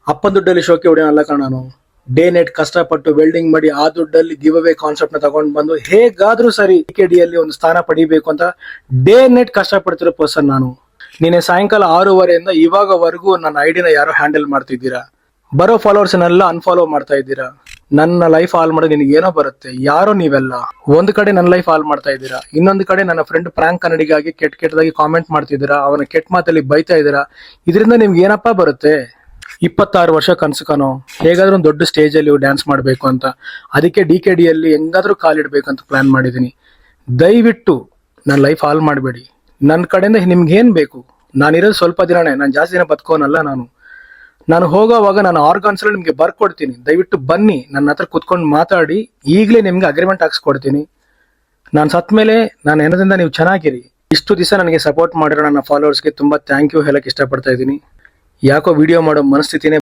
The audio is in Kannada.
ಅಪ್ಪನ ದುಡ್ಡಲ್ಲಿ ಶೋಕಿ ಹೊಡೆಯೋನಲ್ಲ ಕಣ ನಾನು. ಡೇ ನೈಟ್ ಕಷ್ಟಪಟ್ಟು ವೆಲ್ಡಿಂಗ್ ಮಾಡಿ ಆ ದುಡ್ಡಲ್ಲಿ ಗಿವ್ ಅವೇ ಕಾನ್ಸೆಪ್ಟ್ ನ ತಗೊಂಡ್ ಬಂದು ಹೇಗಾದ್ರೂ ಸರಿ KD ಅಲ್ಲಿ ಒಂದು ಸ್ಥಾನ ಪಡಿಬೇಕು ಅಂತ ಡೇ ನೈಟ್ ಕಷ್ಟಪಡ್ತಿರೋ ಪರ್ಸನ್ ನಾನು. ನಿನ್ನೆ ಸಾಯಂಕಾಲ 6:30 ಇವಾಗವರೆಗೂ ನನ್ನ ಐಡಿನ ಯಾರೋ ಹ್ಯಾಂಡಲ್ ಮಾಡ್ತಿದ್ದೀರಾ. ಬರೋ ಫಾಲೋವರ್ಸ್ನೆಲ್ಲ ಅನ್ಫಾಲೋ ಮಾಡ್ತಾ ಇದ್ದೀರಾ. ನನ್ನ ಲೈಫ್ ಹಾಲ್ ಮಾಡೋದು ನಿನಗೆ ಏನೋ ಬರುತ್ತೆ. ಯಾರೋ ನೀವೆಲ್ಲ ಒಂದ್ ಕಡೆ ನನ್ನ ಲೈಫ್ ಹಾಲ್ ಮಾಡ್ತಾ ಇದ್ದೀರಾ, ಇನ್ನೊಂದು ಕಡೆ ನನ್ನ ಫ್ರೆಂಡ್ ಪ್ರಾಂಕ್ ಕನ್ನಡಿಗಾಗಿ ಕೆಟ್ಟದಾಗಿ ಕಾಮೆಂಟ್ ಮಾಡ್ತಿದ್ದೀರಾ, ಅವನ ಕೆಟ್ಟ ಮಾತಲ್ಲಿ ಬೈತಾ ಇದ್ದೀರಾ. ಇದರಿಂದ ನಿಮ್ಗೆ ಏನಪ್ಪಾ ಬರುತ್ತೆ? 26 ವರ್ಷ ಕನ್ಸು ಕಣೋ, ಹೇಗಾದ್ರೂ ಒಂದು ದೊಡ್ಡ ಸ್ಟೇಜ್ ಅಲ್ಲಿ ಡ್ಯಾನ್ಸ್ ಮಾಡ್ಬೇಕು ಅಂತ. ಅದಕ್ಕೆ DKD ಅಲ್ಲಿ ಹೆಂಗಾದ್ರೂ ಕಾಲಿಡ್ಬೇಕಂತ ಪ್ಲಾನ್ ಮಾಡಿದೀನಿ. ದಯವಿಟ್ಟು ನನ್ನ ಲೈಫ್ ಹಾಲ್ ಮಾಡಬೇಡಿ. ನನ್ನ ಕಡೆಯಿಂದ ನಿಮ್ಗೆ ಏನ್ ಬೇಕು? ನಾನಿರೋದು ಸ್ವಲ್ಪ ದಿನನೇ, ನಾನು ಜಾಸ್ತಿ ದಿನ ಬದುಕೋನಲ್ಲ. ನಾನು ಹೋಗೋವಾಗ ನಾನು ಆರ್ಗಾನ್ಸ್ ನಿಮ್ಗೆ ಬರ್ಕೊಡ್ತೀನಿ. ದಯವಿಟ್ಟು ಬನ್ನಿ, ನನ್ನ ಹತ್ರ ಕುತ್ಕೊಂಡು ಮಾತಾಡಿ. ಈಗಲೇ ನಿಮ್ಗೆ ಅಗ್ರಿಮೆಂಟ್ ಹಾಕ್ಸ್ಕೊಡ್ತೀನಿ. ನಾನು ಸತ್ ಮೇಲೆ ನಾನು ಏನದಿಂದ ನೀವು ಚೆನ್ನಾಗಿರಿ. ಇಷ್ಟು ದಿವಸ ನನಗೆ ಸಪೋರ್ಟ್ ಮಾಡಿರೋ ನನ್ನ ಫಾಲೋವರ್ಸ್ಗೆ ತುಂಬಾ ಥ್ಯಾಂಕ್ ಯು ಹೇಳಕ್ ಇಷ್ಟಪಡ್ತಾ ಇದ್ದೀನಿ. ಯಾಕೋ ವಿಡಿಯೋ ಮಾಡೋ ಮನಸ್ಥಿತಿನೇ